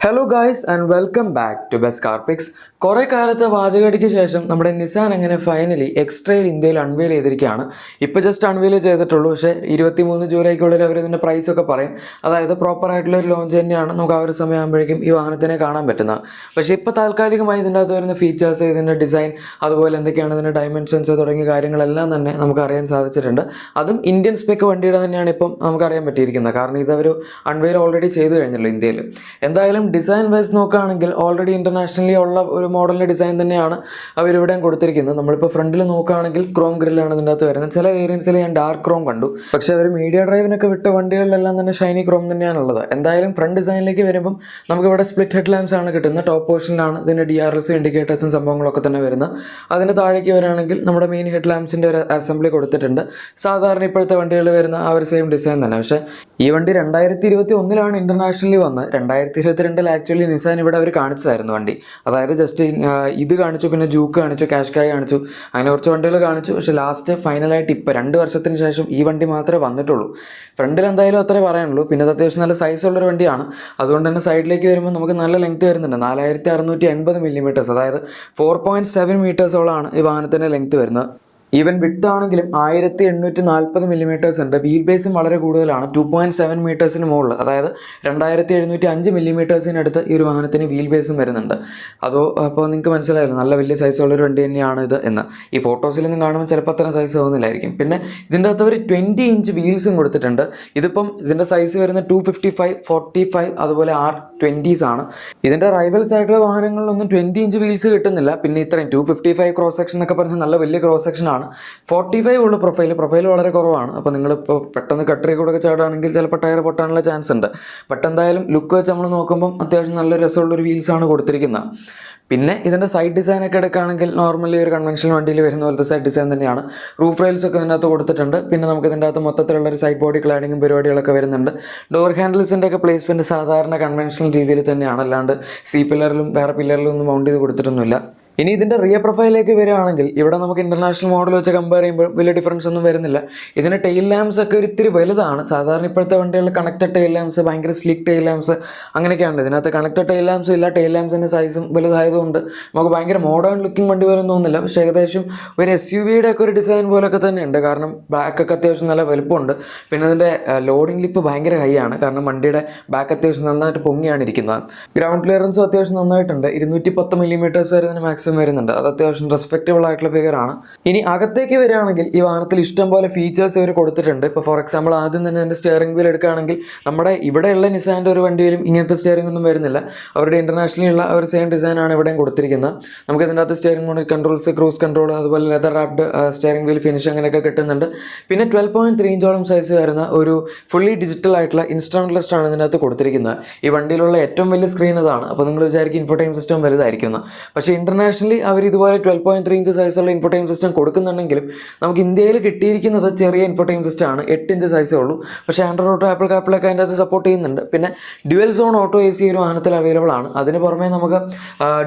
Hello guys and welcome back to best car picks. കുറേ കാലത്തെ വാചകടിക്ക് ശേഷം നമ്മുടെ നിസാൻ അങ്ങനെ ഫൈനലി എക്സ്ട്രയിൽ ഇന്ത്യയിൽ അൺവെയിൽ ചെയ്തിരിക്കുകയാണ്. ഇപ്പോൾ ജസ്റ്റ് അൺവെയിൽ ചെയ്തിട്ടുള്ളൂ. പക്ഷേ 23 ജൂലൈക്കുള്ളിൽ അവർ ഇതിൻ്റെ പ്രൈസൊക്കെ പറയും. അതായത് പ്രോപ്പറായിട്ടുള്ള ഒരു ലോഞ്ച് തന്നെയാണ്. നമുക്ക് ആ ഒരു സമയമാകുമ്പോഴേക്കും ഈ വാഹനത്തിനെ കാണാൻ പറ്റുന്നത്. പക്ഷേ ഇപ്പോൾ താൽക്കാലികമായി ഇതിൻ്റെ അകത്ത് വരുന്ന ഫീച്ചേഴ്സ്, ഇതിൻ്റെ ഡിസൈൻ, അതുപോലെ എന്തൊക്കെയാണ് ഇതിൻ്റെ ഡയമെൻഷൻസ് തുടങ്ങിയ കാര്യങ്ങളെല്ലാം തന്നെ നമുക്ക് അറിയാൻ സാധിച്ചിട്ടുണ്ട്. അതും ഇന്ത്യൻ സ്പെക്ക് വണ്ടിയുടെ തന്നെയാണ് ഇപ്പം നമുക്കറിയാൻ പറ്റിയിരിക്കുന്നത്. കാരണം ഇതവർ അൺവെയിൽ ഓൾറെഡി ചെയ്തു കഴിഞ്ഞല്ലോ ഇന്ത്യയിൽ. എന്തായാലും ഡിസൈൻ വൈസ് നോക്കുകയാണെങ്കിൽ ഓൾറെഡി ഇൻ്റർനാഷണലി ഉള്ള ഒരു മോഡലിൻ്റെ ഡിസൈൻ തന്നെയാണ് അവരിവിടെയും കൊടുത്തിരിക്കുന്നത്. നമ്മളിപ്പോൾ ഫ്രണ്ടിൽ നോക്കുകയാണെങ്കിൽ ക്രോം ഗ്രില്ലാണ് ഇതിൻ്റെ അകത്ത് വരുന്നത്. ചില വേരിയൻസിൽ ഞാൻ ഡാർക്ക് ക്രോം കണ്ടു. പക്ഷേ അവർ മീഡിയ ഡ്രൈവിനൊക്കെ വിട്ട വണ്ടികളിലെല്ലാം തന്നെ ഷൈനി ക്രോം തന്നെയാണുള്ളത്. എന്തായാലും ഫ്രണ്ട് ഡിസൈനിലേക്ക് വരുമ്പം നമുക്കിവിടെ സ്പ്ലിറ്റ് ഹെഡ് ലാംപ്സ് ആണ് കിട്ടുന്നത്. ടോപ്പ് പോർഷനിലാണ് ഇതിൻ്റെ DRS ഇൻഡിക്കേറ്റേഴ്സും സംഭവങ്ങളൊക്കെ തന്നെ വരുന്നത്. അതിന് താഴേക്ക് വരികയാണെങ്കിൽ നമ്മുടെ മെയിൻ ഹെഡ് ലാംപ്സിൻ്റെ ഒരു അസംബ്ലി കൊടുത്തിട്ടുണ്ട്. സാധാരണ ഇപ്പോഴത്തെ വണ്ടികളിൽ വരുന്ന ആ ഒരു സെയിം ഡിസൈൻ തന്നെ. പക്ഷേ ഈ വണ്ടി 2021 ഇൻ്റർനാഷണലി വന്നത്. 2022 ആക്ച്വലി നിസാൻ ഇവിടെ അവർ കാണിച്ചതായിരുന്നു വണ്ടി. അതായത് ജസ്റ്റ് ഇത് കാണിച്ചു, പിന്നെ ജൂക്ക് കാണിച്ചു, കാഷ്കായ് കാണിച്ചു, അങ്ങനെ കുറച്ച് വണ്ടികൾ കാണിച്ചു. പക്ഷേ ലാസ്റ്റ് ഫൈനലായിട്ട് ഇപ്പോൾ 2 വർഷത്തിന് ശേഷം ഈ വണ്ടി മാത്രമേ വന്നിട്ടുള്ളൂ. ഫ്രണ്ടിൽ എന്തായാലും അത്രേ പറയാനുള്ളൂ. പിന്നെ അത് അത്യാവശ്യം നല്ല സൈസുള്ളൊരു വണ്ടിയാണ്. അതുകൊണ്ട് തന്നെ സൈഡിലേക്ക് വരുമ്പോൾ നമുക്ക് നല്ല ലെങ്ത് വരുന്നുണ്ട്. 4680 മില്ലിമീറ്റേഴ്സ്, അതായത് 4.7 മീറ്റേഴ്സോളമാണ് ഈ വാഹനത്തിൻ്റെ ലെങ്ത് വരുന്നത്. ഈവൻ വിഡ്ത്ത് ആണെങ്കിലും 1840 മില്ലിമീറ്റേഴ്സ് ഉണ്ട്. വീൽ ബേസും വളരെ കൂടുതലാണ്, 2.7 മീറ്റേഴ്സിന് മുകളിൽ, അതായത് 2705 മില്ലിമീറ്റേഴ്സിനടുത്ത് ഈ ഒരു വാഹനത്തിന് വീൽ ബേസും വരുന്നുണ്ട്. അപ്പോൾ നിങ്ങൾക്ക് മനസ്സിലായല്ലോ നല്ല വലിയ സൈസുള്ളൊരു വണ്ടി തന്നെയാണ് ഇത് എന്ന്. ഈ ഫോട്ടോസിലൊന്നും കാണുമ്പോൾ ചിലപ്പോൾ അത്ര സൈസ് തോന്നില്ലായിരിക്കും. പിന്നെ ഇതിൻ്റെ അകത്ത് ഒരു 20 ഇഞ്ച് വീൽസും കൊടുത്തിട്ടുണ്ട്. ഇതിപ്പം ഇതിൻ്റെ സൈസ് വരുന്ന 255, 45, അതുപോലെ R20s ആണ്. ഇതിൻ്റെ റൈവൽസ് ആയിട്ടുള്ള വാഹനങ്ങളിലൊന്നും 20 ഇഞ്ച് വീൽസ് കിട്ടുന്നില്ല. പിന്നെ ഇത്രയും 255 ക്രോസ് സെക്ഷൻ എന്നൊക്കെ പറഞ്ഞാൽ നല്ല വലിയ ക്രോസ് സെക്ഷൻ ആണ്. 45 ഉള്ള പ്രൊഫൈൽ വളരെ കുറവാണ്. അപ്പോൾ നിങ്ങളിപ്പോൾ പെട്ടെന്ന് കട്ടറി കൂടെ ചാടുകയാണെങ്കിൽ ചിലപ്പോൾ ടയർ പൊട്ടാനുള്ള ചാൻസ് ഉണ്ട്. ബട്ട് എന്തായാലും ലുക്ക് വെച്ച് നമ്മൾ നോക്കുമ്പം അത്യാവശ്യം നല്ല രസമുള്ളൊരു വീൽസാണ് കൊടുത്തിരിക്കുന്നത്. പിന്നെ ഇതിൻ്റെ സൈഡ് ഡിസൈനൊക്കെ എടുക്കുകയാണെങ്കിൽ നോർമലി ഒരു കൺവെൻഷണൽ വണ്ടിയിൽ വരുന്ന പോലത്തെ സൈഡ് ഡിസൈൻ തന്നെയാണ്. റൂഫ് റെയിൽസ് ഒക്കെ ഇതിനകത്ത് കൊടുത്തിട്ടുണ്ട്. പിന്നെ നമുക്ക് ഇതിൻ്റെ അകത്ത് മൊത്തത്തിലുള്ളൊരു സൈഡ് ബോഡി ക്ലാഡിങ്ങും പരിപാടികളൊക്കെ വരുന്നുണ്ട്. ഡോർ ഹാൻഡിൽസിൻ്റെ ഒക്കെ പ്ലേസ്മെൻറ്റ് സാധാരണ കൺവെൻഷണൽ രീതിയിൽ തന്നെയാണ്. അല്ലാണ്ട് പില്ലറിലും വേറെ പില്ലറിലും ഒന്നും മൗണ്ട് ചെയ്ത് കൊടുത്തിട്ടൊന്നുമില്ല. ഇനി ഇതിൻ്റെ റിയർ പ്രൊഫൈലിലേക്ക് വരികയാണെങ്കിൽ ഇവിടെ നമുക്ക് ഇൻ്റർനാഷണൽ മോഡൽ വെച്ച് കമ്പയർ ചെയ്യുമ്പോൾ വലിയ ഡിഫറൻസ് ഒന്നും വരുന്നില്ല. ഇതിൻ്റെ ടെയിൽ ലാംപ്സ് ഒക്കെ ഇത്തിരി വലുതാണ്. സാധാരണ ഇപ്പോഴത്തെ വണ്ടികളിൽ കണക്റ്റഡ് ടെയിൽ ലാംപ്സ്, ഭയങ്കര സ്ലിക്ക് ടെയിൽ ലാംപ്സ് അങ്ങനെയൊക്കെയാണ്. ഇതിനകത്ത് കണക്റ്റഡ് ടെയിൽ ലാംപ്സ് ഇല്ല. ടെയിൽ ലാംപ്സിൻ്റെ സൈസും വലുതായതുകൊണ്ട് നമുക്ക് ഭയങ്കര മോഡേൺ ലുക്കിംഗ് വണ്ടി വരും തോന്നുന്നില്ല. പക്ഷേ ഏകദേശം ഒരു SUV-യുടെ ഒക്കെ ഒരു ഡിസൈൻ പോലൊക്കെ തന്നെയുണ്ട്. കാരണം ബാക്കൊക്കെ അത്യാവശ്യം നല്ല വലുപ്പമുണ്ട്. പിന്നെ അതിൻ്റെ ലോഡിംഗ് ലിപ്പ് ഭയങ്കര ഹൈ ആണ്. കാരണം വണ്ടിയുടെ ബാക്ക് അത്യാവശ്യം നന്നായിട്ട് പൊങ്ങിയാണ് ഇരിക്കുന്നത്. ഗ്രൗണ്ട് ക്ലിയറൻസും അത്യാവശ്യം നന്നായിട്ടുണ്ട്. 210 മില്ലിമീറ്റേഴ്സ് വരെ ഇതിന് മാക്സിമം വരുന്നുണ്ട്. അത് അത്യാവശ്യം റെസ്പെക്റ്റബിൾ ആയിട്ടുള്ള ഫിഗർ ആണ്. ഇനി അകത്തേക്ക് വരികയാണെങ്കിൽ ഈ വാഹനത്തിൽ ഇഷ്ടം പോലെ ഫീച്ചേഴ്സ് ഇവർ കൊടുത്തിട്ടുണ്ട്. ഇപ്പോൾ ഫോർ എക്സാമ്പിൾ ആദ്യം തന്നെ എൻ്റെ സ്റ്റിയറിംഗ് വീൽ എടുക്കുകയാണെങ്കിൽ നമ്മുടെ ഇവിടെയുള്ള നിസാൻ്റെ ഒരു വണ്ടിയിലും ഇങ്ങനത്തെ സ്റ്റിയറിംഗ് ഒന്നും വരുന്നില്ല. അവരുടെ ഇൻ്റർനാഷണലി ഉള്ള ഒരു സെയിം ഡിസൈനാണ് ഇവിടെയും കൊടുത്തിരിക്കുന്നത്. നമുക്ക് ഇതിൻ്റെ അകത്ത് steering mode controls, cruise control, അതുപോലെ leather wrapped steering wheel finish അങ്ങനെയൊക്കെ കിട്ടുന്നുണ്ട്. പിന്നെ 12.3 ഇഞ്ചോളം സൈസ് വരുന്ന ഒരു ഫുള്ളി ഡിജിറ്റൽ ആയിട്ടുള്ള ഇൻസ്ട്രുമെൻ്റ് ലിസ്റ്റ് ആണ് ഇതിനകത്ത് കൊടുത്തിരിക്കുന്നത്. ഈ വണ്ടിയിലുള്ള ഏറ്റവും വലിയ സ്ക്രീൻ അതാണ്. അപ്പോൾ നിങ്ങൾ വിചാരിക്കും ഇൻഫോടൈം സിസ്റ്റം വലുതായിരിക്കുന്നത്. പക്ഷേ ഇൻ്റർനാഷണലി അവർ ഇതുപോലെ 12.3 ഇഞ്ച് സൈസുള്ള ഇൻഫോടൈം സിസ്റ്റം കൊടുക്കുന്നുണ്ടെങ്കിലും നമുക്ക് ഇന്ത്യയിൽ കിട്ടിയിരിക്കുന്നത് ചെറിയ ഇൻഫോടൈം സിസ്റ്റം ആണ്. 8 ഇഞ്ച് സൈസേ ഉള്ളൂ. പക്ഷേ ആൻഡ്രോയിഡ് ഓട്ടോ, ആപ്പിൾ കാപ്പിളൊക്കെ അതിൻ്റെ അകത്ത് സപ്പോർട്ട് ചെയ്യുന്നുണ്ട്. പിന്നെ ഡ്യുവൽ സോൺ ഓട്ടോ AC ഒരു വാഹനത്തിൽ അവൈലബിൾ ആണ്. അതിന് പുറമെ നമുക്ക്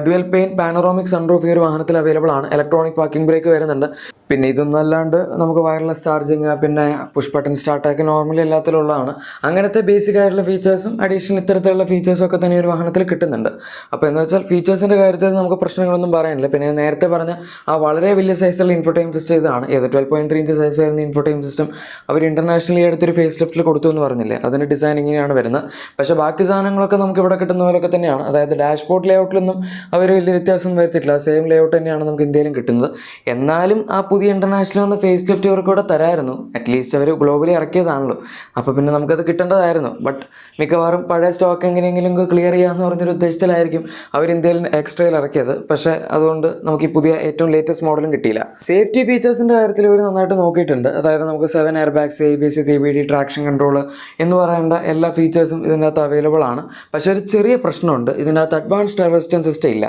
ഡ്യുവൽ പെയിൻ പാനറോമിക് സൺറൂഫ് ഈ ഒരു വാഹനത്തിൽ അവൈലബിൾ ആണ്. ഇലക്ട്രോണിക് പാർക്കിംഗ് ബ്രേക്ക് വരുന്നുണ്ട്. പിന്നെ ഇതൊന്നും അല്ലാണ്ട് നമുക്ക് വയർലെസ് ചാർജിങ്, പിന്നെ പുഷ് ബട്ടൺ സ്റ്റാർട്ടാക്കി നോർമലി എല്ലാത്തിലുള്ളതാണ്. അങ്ങനത്തെ ബേസിക് ആയിട്ടുള്ള ഫീച്ചേഴ്സും അഡീഷണൽ ഇത്തരത്തിലുള്ള ഫീച്ചേഴ്സും ഒക്കെ തന്നെ ഒരു വാഹനത്തിൽ കിട്ടുന്നുണ്ട്. അപ്പോൾ എന്ന് വെച്ചാൽ ഫീച്ചേഴ്സിൻ്റെ കാര്യത്തിൽ നമുക്ക് പ്രശ്നങ്ങളൊന്നും പറയാനില്ല. പിന്നെ നേരത്തെ പറഞ്ഞ ആ വളരെ വലിയ സൈസുള്ള ഇൻഫോടൈം സിസ്റ്റം ഇതാണ്. 12.3 ഇഞ്ച് സൈസ് വരുന്ന ഇൻഫോടൈം സിസ്റ്റം അവർ ഇൻ്റർനാഷണലി അടുത്തൊരു ഫേസ് ലിഫ്റ്റിൽ കൊടുത്തു എന്ന് പറഞ്ഞില്ലേ, അതിൻ്റെ ഡിസൈൻ ഇങ്ങനെയാണ് വരുന്നത്. പക്ഷേ ബാക്കി സാധനങ്ങളൊക്കെ നമുക്ക് ഇവിടെ കിട്ടുന്ന പോലൊക്കെ തന്നെയാണ്. അതായത് ഡാഷ്ബോർഡ് ലേഔട്ടിലൊന്നും അവർ വലിയ വ്യത്യാസം വരുത്തിയിട്ടില്ല. സെയിം ലേഔട്ട് തന്നെയാണ് നമുക്ക് ഇന്ത്യയിലും കിട്ടുന്നത്. എന്നാലും ആ പുതിയ ഇൻ്റർനാഷണൽ വന്ന ഫേസ് ലിഫ്റ്റ് ഇവർക്ക് കൂടെ തരായിരുന്നു. അറ്റ്ലീസ്റ്റ് അവർ ഗ്ലോബലി ഇറക്കിയതാണല്ലോ. അപ്പോൾ പിന്നെ നമുക്കത് കിട്ടേണ്ടതായിരുന്നു. ബട്ട് മിക്കവാറും പഴയ സ്റ്റോക്ക് എങ്ങനെയെങ്കിലും ക്ലിയർ ചെയ്യാമെന്ന് പറഞ്ഞൊരു ഉദ്ദേശത്തിലായിരിക്കും അവർ ഇന്ത്യയിൽ എക്സ്ട്രയിൽ ഇറക്കിയത്. പക്ഷേ അതുകൊണ്ട് നമുക്ക് ഈ പുതിയ ഏറ്റവും ലേറ്റസ്റ്റ് മോഡലും കിട്ടിയില്ല. സേഫ്റ്റി ഫീച്ചേഴ്സിൻ്റെ കാര്യത്തിൽ ഇവർ നന്നായിട്ട് നോക്കിയിട്ടുണ്ട്. അതായത് നമുക്ക് 7 air bags, ABS, CBD, traction control എന്ന് പറയേണ്ട എല്ലാ ഫീച്ചേഴ്സും ഇതിനകത്ത് അവൈലബിൾ ആണ്. പക്ഷേ ഒരു ചെറിയ പ്രശ്നമുണ്ട്. ഇതിനകത്ത് അഡ്വാൻസ്ഡ് ടയർ റെസിസ്റ്റൻസ് സിസ്റ്റം ഇല്ല.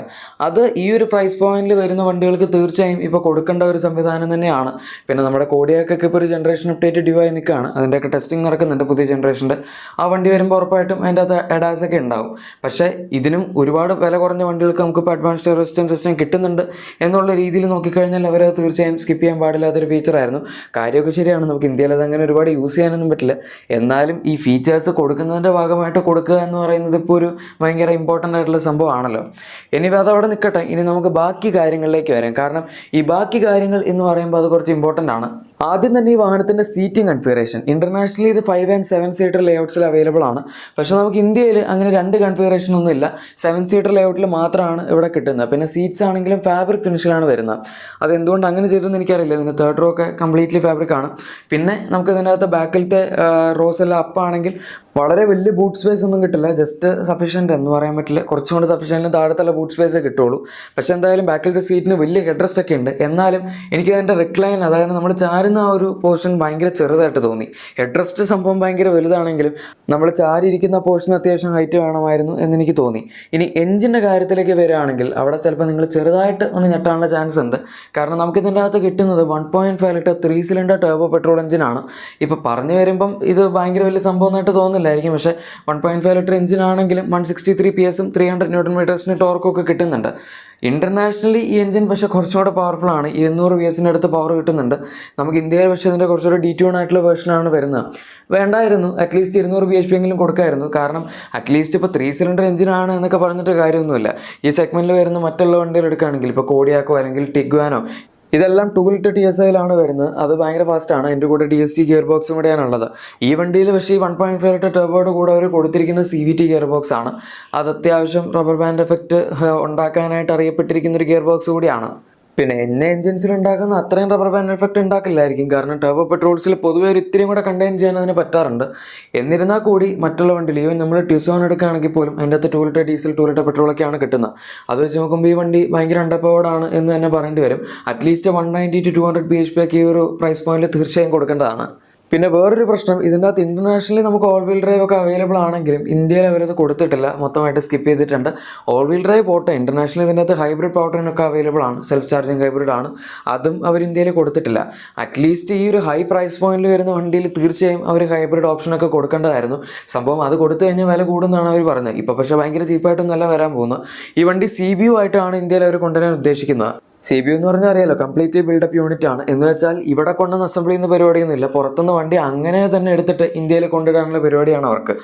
അത് ഈ ഒരു പ്രൈസ് പോയിന്റിൽ വരുന്ന വണ്ടികൾക്ക് തീർച്ചയായും ഇപ്പോൾ കൊടുക്കേണ്ട ഒരു സംവിധാനം തന്നെയാണ്. പിന്നെ നമ്മുടെ കോഡിയാക്കൊക്കെ ഇപ്പോൾ ഒരു ജനറേഷൻ അപ്ഡേറ്റ് ഡ്യൂ ആയി നിൽക്കുകയാണ്. അതിൻ്റെയൊക്കെ ടെസ്റ്റിംഗ് നടക്കുന്നുണ്ട് പുതിയ ജനറേഷൻ്റെ. ആ വണ്ടി വരുമ്പോൾ ഉറപ്പായിട്ടും അതിൻ്റെ അകത്ത് എഡാസ് ഒക്കെ ഉണ്ടാവും. പക്ഷേ ഇതിനും ഒരുപാട് വില കുറഞ്ഞ വണ്ടികൾക്ക് നമുക്കിപ്പോൾ അഡ്വാൻസ്ഡ് റെസിസ്റ്റൻസ് സിസ്റ്റം സിസ്റ്റം കിട്ടുന്നുണ്ട് എന്നുള്ള രീതിയിൽ നോക്കിക്കഴിഞ്ഞാൽ അവരത് തീർച്ചയായും സ്കിപ്പ് ചെയ്യാൻ പാടില്ലാത്തൊരു ഫീച്ചറായിരുന്നു. കാര്യമൊക്കെ ശരിയാണ്, നമുക്ക് ഇന്ത്യയിൽ അത് അങ്ങനെ ഒരുപാട് യൂസ് ചെയ്യാനൊന്നും പറ്റില്ല. എന്നാലും ഈ ഫീച്ചേഴ്സ് കൊടുക്കുന്നതിൻ്റെ ഭാഗമായിട്ട് കൊടുക്കുക എന്ന് പറയുന്നത് ഇപ്പോൾ ഒരു ഭയങ്കര ഇമ്പോർട്ടൻ്റ് ആയിട്ടുള്ള സംഭവമാണല്ലോ. ഇനി അതവിടെ നിൽക്കട്ടെ, ഇനി നമുക്ക് ബാക്കി കാര്യങ്ങളിലേക്ക് വരാം. കാരണം ഈ ബാക്കി കാര്യങ്ങൾ എന്ന് പറയുമ്പോൾ അത് കുറച്ച് ഇമ്പോർട്ടൻ്റ് ആണ്. ആദ്യം തന്നെ ഈ വാഹനത്തിൻ്റെ സീറ്റിംഗ് കൺഫിഗറേഷൻ. ഇൻ്റർനാഷണലി ഇത് 5 and 7 സീറ്റർ ലേഔട്ട്സിൽ അവൈലബിൾ ആണ്. പക്ഷേ നമുക്ക് ഇന്ത്യയിൽ അങ്ങനെ 2 കൺഫിഗറേഷൻ ഒന്നും ഇല്ല. 7 സീറ്റർ ലേഔട്ടിൽ മാത്രമാണ് ഇവിടെ കിട്ടുന്നത്. പിന്നെ സീറ്റ്സ് ആണെങ്കിലും ഫാബ്രിക് ഫിനിഷിലാണ് വരുന്നത്. അതെന്തുകൊണ്ട് അങ്ങനെ ചെയ്തെന്ന് എനിക്കറിയില്ല. ഇതിൻ്റെ തേർഡ് റോ ഒക്കെ കംപ്ലീറ്റ്ലി ഫാബ്രിക് ആണ്. പിന്നെ നമുക്ക് ഇതിനകത്ത് ബാക്കിലത്തെ റോസ് എല്ലാം അപ്പാണെങ്കിൽ വളരെ വലിയ ബൂട്ട് സ്പേസ് ഒന്നും കിട്ടില്ല. ജസ്റ്റ് സഫീഷ്യൻ്റ് എന്ന് പറയാൻ പറ്റില്ല, കുറച്ചും കൂടി സഫീഷ്യൻ്റ് താഴത്തുള്ള ബൂട്ട് സ്പേസേ കിട്ടുള്ളൂ. പക്ഷേ എന്തായാലും ബാക്കിലത്തെ സീറ്റിന് വലിയ ഹെഡ് റെസ്റ്റ് ഒക്കെ ഉണ്ട്. എന്നാലും എനിക്ക് അതിൻ്റെ റിക്ലൈൻ, അതായത് നമ്മൾ ചാരുന്ന ആ ഒരു പോർഷൻ ഭയങ്കര ചെറുതായിട്ട് തോന്നി. ഹെഡ് റെസ്റ്റ് സംഭവം ഭയങ്കര വലുതാണെങ്കിലും നമ്മൾ ചാരിയിരിക്കുന്ന പോർഷൻ അത്യാവശ്യം ഹൈറ്റ് വേണമായിരുന്നു എന്നെനിക്ക് തോന്നി. ഇനി എഞ്ചിൻ്റെ കാര്യത്തിലേക്ക് വരികയാണെങ്കിൽ അവിടെ ചിലപ്പോൾ നിങ്ങൾ ചെറുതായിട്ട് ഒന്ന് ഞെട്ടാനുള്ള ചാൻസ് ഉണ്ട്. കാരണം നമുക്കിതിൻ്റെ അകത്ത് കിട്ടുന്നത് 1.5 ലിറ്റർ 3 സിലിണ്ടർ ടർബോ പെട്രോൾ എഞ്ചിനാണ്. ഇപ്പോൾ പറഞ്ഞു വരുമ്പം ഇത് ഭയങ്കര വലിയ സംഭവമായിട്ട് തോന്നില്ല, പക്ഷേ 1.5 ലിറ്റർ എഞ്ചിൻ ആണെങ്കിലും 163 PS 300 Nm ടോർക്കൊക്കെ കിട്ടുന്നുണ്ട്. ഇൻ്റർനാഷണലി ഈ എഞ്ചിൻ പക്ഷേ കുറച്ചുകൂടെ പവർഫുൾ ആണ്. 200 PS അടുത്ത് പവർ കിട്ടുന്നുണ്ട്. നമുക്ക് ഇന്ത്യയിൽ പക്ഷേ ഇതിൻ്റെ കുറച്ചുകൂടെ ഡീറ്റ്യൂൺ ആയിട്ടുള്ള വേർഷനാണ് വരുന്നത്. വേണ്ടായിരുന്നു, അറ്റ്ലീസ്റ്റ് 200 bhp എങ്കിലും കൊടുക്കായിരുന്നു. കാരണം അറ്റ്ലീസ്റ്റ് ഇപ്പോൾ 3 സിലിണ്ടർ എഞ്ചിനാണ് എന്നൊക്കെ പറഞ്ഞിട്ട് കാര്യമൊന്നുമില്ല. ഈ സെഗ്മെൻറ്റിൽ വരുന്ന മറ്റുള്ള വണ്ടികൾ എടുക്കുകയാണെങ്കിൽ ഇപ്പോൾ കോഡിയാക്കോ അല്ലെങ്കിൽ ടിഗ്വാനോ ഇതെല്ലാം 2 ലിറ്റർ TSIയിലാണ് വരുന്നത്. അത് ഭയങ്കര ഫാസ്റ്റാണ്. എൻ്റെ കൂടെ DSG ഗിയർ ബോക്സും കൂടെയാണുള്ളത്. ഈ വണ്ടിയിൽ പക്ഷേ ഈ 1.5 ലിറ്റർ ടർബോയുടെ കൂടെ അവർ കൊടുത്തിരിക്കുന്ന CVT ഗിയർ ബോക്സ് ആണ്. അത് അത്യാവശ്യം റബ്ബർ ബാൻഡ് എഫക്റ്റ് ഉണ്ടാക്കാനായിട്ട് അറിയപ്പെട്ടിരിക്കുന്ന ഒരു ഗിയർ ബോക്സ് കൂടിയാണ്. പിന്നെ എഞ്ചിൻസിൽ ഉണ്ടാക്കുന്ന അത്രയും റബ്ബർ ബാൻഡ് എഫക്റ്റ് ഉണ്ടാക്കില്ലായിരിക്കും. കാരണം ടർബോ പെട്രോൾസിൽ പൊതുവെ ഒരു ഇത്തിരിയും കൂടെ കണ്ടെയ്ൻ ചെയ്യാൻ അതിന് പറ്റാറുണ്ട്. എന്നിരുന്നാൽ കൂടി മറ്റുള്ള വണ്ടിയിൽ ഈവൻ നമ്മൾ ട്യൂസോൺ എടുക്കുകയാണെങ്കിൽ പോലും അതിൻ്റെ അകത്ത് 2 ലിറ്റർ ഡീസൽ 2 ലിറ്റർ പെട്രോളൊക്കെയാണ് കിട്ടുന്നത്. അത് വെച്ച് നോക്കുമ്പോൾ ഈ വണ്ടി ഭയങ്കര അണ്ടർപവേർഡ് എന്ന് തന്നെ പറയേണ്ടി വരും. അറ്റ്ലീസ്റ്റ് 190 to 200 bhp ഒക്കെ ഈ ഒരു പ്രൈസ് പോയിന്റിൽ തീർച്ചയായും കൊടുക്കേണ്ടതാണ്. പിന്നെ വേറൊരു പ്രശ്നം, ഇതിൻ്റെ അകത്ത് ഇൻ്റർനാഷണലി നമുക്ക് ഓൾ വീൽ ഡ്രൈവ് ഒക്കെ അവൈലബിൾ ആണെങ്കിലും ഇന്ത്യയിൽ അവരത് കൊടുത്തിട്ടില്ല, മൊത്തമായിട്ട് സ്കിപ്പ് ചെയ്തിട്ടുണ്ട്. ഓൾ വീൽ ഡ്രൈവ് പോട്ടെ, ഇൻ്റർനാഷണലി ഇതിൻ്റെ അകത്ത് ഹൈബ്രിഡ് പവർ ട്രെയിൻ ഒക്കെ അവൈലബിൾ ആണ്, സെൽഫ് ചാർജിങ് ഹൈബ്രിഡ് ആണ്. അതും അവർ ഇന്ത്യയിൽ കൊടുത്തിട്ടില്ല. അറ്റ്ലീസ്റ്റ് ഈ ഒരു ഹൈ പ്രൈസ് പോയിന്റിൽ വരുന്ന വണ്ടിയിൽ തീർച്ചയായും അവർ ഹൈബ്രിഡ് ഓപ്ഷനൊക്കെ കൊടുക്കേണ്ടതായിരുന്നു. സംഭവം അത് കൊടുത്തു കഴിഞ്ഞാൽ വില കൂടുമെന്നാണ് അവർ പറഞ്ഞത്. ഇപ്പോൾ പക്ഷേ ഭയങ്കര ചീപ്പായിട്ടൊന്നല്ല വരാൻ പോകുന്നത്. ഈ വണ്ടി CBU ആയിട്ടാണ് ഇന്ത്യയിൽ അവർ കൊണ്ടുവരാൻ ഉദ്ദേശിക്കുന്നത്. CBU എന്ന് പറഞ്ഞാൽ അറിയാലോ, കംപ്ലീറ്റ്ലി ബിൽഡപ്പ് യൂണിറ്റ് ആണ്. എന്ന് വെച്ചാൽ ഇവിടെ കൊണ്ടുവന്ന് അസംബിൾ ചെയ്യുന്ന പരിപാടിയൊന്നുമില്ല. പുറത്തുനിന്ന് വണ്ടി അങ്ങനെ തന്നെ എടുത്തിട്ട് ഇന്ത്യയിൽ കൊണ്ടുവരാനുള്ള പരിപാടിയാണ് അവർക്ക്.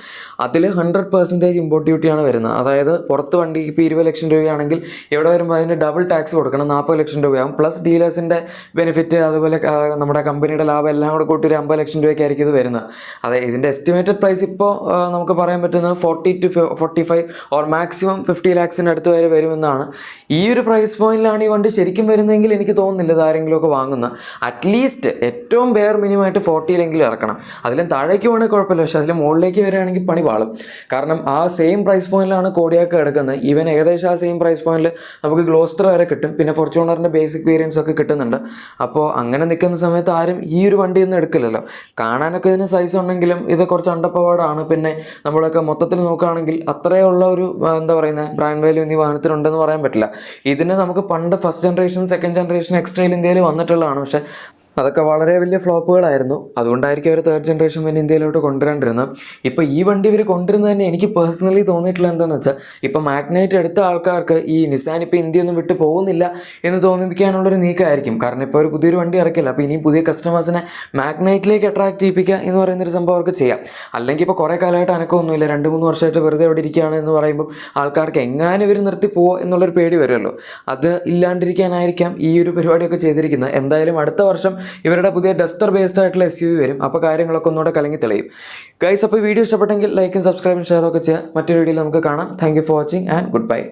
അതിൽ 100% ഇമ്പോർട്ട് ഡ്യൂട്ടിയാണ് വരുന്നത്. അതായത് പുറത്ത് വണ്ടി ഇപ്പോൾ 20 ലക്ഷം രൂപയാണെങ്കിൽ ഇവിടെ വരുമ്പോൾ അതിന് ഡബിൾ ടാക്സ് കൊടുക്കണം, 40 ലക്ഷം രൂപയാകും. പ്ലസ് ഡീലേഴ്സിൻ്റെ ബെനിഫിറ്റ്, അതുപോലെ നമ്മുടെ കമ്പനിയുടെ ലാഭം എല്ലാം കൂടെ കൂട്ടി ഒരു 50 ലക്ഷം രൂപയ്ക്കായിരിക്കും ഇത് വരുന്നത്. അതെ, ഇതിൻ്റെ എസ്റ്റിമേറ്റഡ് പ്രൈസ് ഇപ്പോൾ നമുക്ക് പറയാൻ പറ്റുന്നത് 40 to 45 ഓർ മാക്സിമം 50 lakhs അടുത്ത് വരെ വരുമെന്നാണ്. ഈ ഒരു പ്രൈസ് പോയിന്റിലാണ് ഈ വണ്ടി ശരിക്കും വരുന്നതെങ്കിൽ എനിക്ക് തോന്നുന്നില്ല ഇതാരെങ്കിലുമൊക്കെ വാങ്ങുന്ന. അറ്റ്ലീസ്റ്റ് ഏറ്റവും ബെയർ മിനിമമായിട്ട് 40 ഇറക്കണം. അതിലും താഴേക്ക് പോകണമെങ്കിൽ കുഴപ്പമില്ല, പക്ഷേ അതിൽ മുകളിലേക്ക് വരികയാണെങ്കിൽ പണി പാളും. കാരണം ആ സെയിം പ്രൈസ് പോയിന്റിലാണ് കോഡിയാക്ക് എടുക്കുന്നത്. ഈവൻ ഏകദേശം ആ സെയിം പ്രൈസ് പോയിന്റിൽ നമുക്ക് ഗ്ലോസ്റ്റർ വരെ കിട്ടും. പിന്നെ ഫോർച്യൂണറിൻ്റെ ബേസിക് വേരിയൻസ് ഒക്കെ കിട്ടുന്നുണ്ട്. അപ്പോൾ അങ്ങനെ നിൽക്കുന്ന സമയത്ത് ആരും ഈ ഒരു വണ്ടിയൊന്നും എടുക്കില്ലല്ലോ. കാണാനൊക്കെ ഇതിന് സൈസ് ഉണ്ടെങ്കിലും ഇത് കുറച്ച് അണ്ടർപവേർഡ് ആണ്. പിന്നെ നമ്മളൊക്കെ മൊത്തത്തിൽ നോക്കുകയാണെങ്കിൽ അത്രയുള്ള ഒരു എന്താ പറയുന്നത് ബ്രാൻഡ് വാല്യൂ ഈ വാഹനത്തിനുണ്ടെന്ന് പറയാൻ പറ്റില്ല. ഇതിന് നമുക്ക് പണ്ട് first generation second generation X-Trail ഇന്ത്യയിൽ വന്നിട്ടുള്ളതാണ്. പക്ഷേ അതൊക്കെ വളരെ വലിയ ഫ്ലോപ്പുകളായിരുന്നു. അതുകൊണ്ടായിരിക്കും അവർ തേർഡ് ജനറേഷൻ പിന്നെ ഇന്ത്യയിലോട്ട് കൊണ്ടുവരേണ്ടിരുന്നത്. ഇപ്പോൾ ഈ വണ്ടി ഇവർ കൊണ്ടുവരുന്നത് തന്നെ എനിക്ക് പേഴ്സണലി തോന്നിയിട്ടുള്ള എന്താണെന്ന് വെച്ചാൽ, ഇപ്പോൾ മാഗ്നൈറ്റ് എടുത്ത ആൾക്കാർക്ക് ഈ നിസാൻ ഇപ്പോൾ ഇന്ത്യയൊന്നും വിട്ട് പോകുന്നില്ല എന്ന് തോന്നിപ്പിക്കാനുള്ളൊരു നീക്കമായിരിക്കും. കാരണം ഇപ്പോൾ ഒരു പുതിയൊരു വണ്ടി ഇറക്കില്ല, അപ്പോൾ ഇനി പുതിയ കസ്റ്റമേഴ്സിനെ മാഗ്നൈറ്റിലേക്ക് അട്രാക്ട് ചെയ്യിപ്പിക്കുക എന്ന് പറയുന്നൊരു സംഭവം അവർക്ക് ചെയ്യാം. അല്ലെങ്കിൽ ഇപ്പോൾ കുറേ കാലമായിട്ട് അനക്കമൊന്നുമില്ല, 2-3 വർഷമായിട്ട് വെറുതെ അവിടെ ഇരിക്കുകയാണ് എന്ന് പറയുമ്പോൾ ആൾക്കാർക്ക് എങ്ങാനും ഇവർ നിർത്തി പോകുമോ എന്നുള്ളൊരു പേടി വരുമല്ലോ. അത് ഇല്ലാണ്ടിരിക്കാനായിരിക്കാം ഈ ഒരു പരിപാടിയൊക്കെ ചെയ്തിരിക്കുന്നത്. എന്തായാലും അടുത്ത വർഷം ഇവരുടെ പുതിയ ഡസ്റ്റർ ബേസ്ഡ് ആയിട്ടുള്ള SUV വരും. അപ്പോൾ കാര്യങ്ങളൊക്കെ ഒന്നുകൂടെ കലങ്ങി തെളിയും. ഗൈസ്, അപ്പോൾ വീഡിയോ ഇഷ്ടപ്പെട്ടെങ്കിൽ ലൈക്കും സബ്സ്ക്രൈബും ഷെയറും ഒക്കെ ചെയ്യുക. മറ്റൊരു വീഡിയോയിൽ നമുക്ക് കാണാം. Thank you for watching and good bye.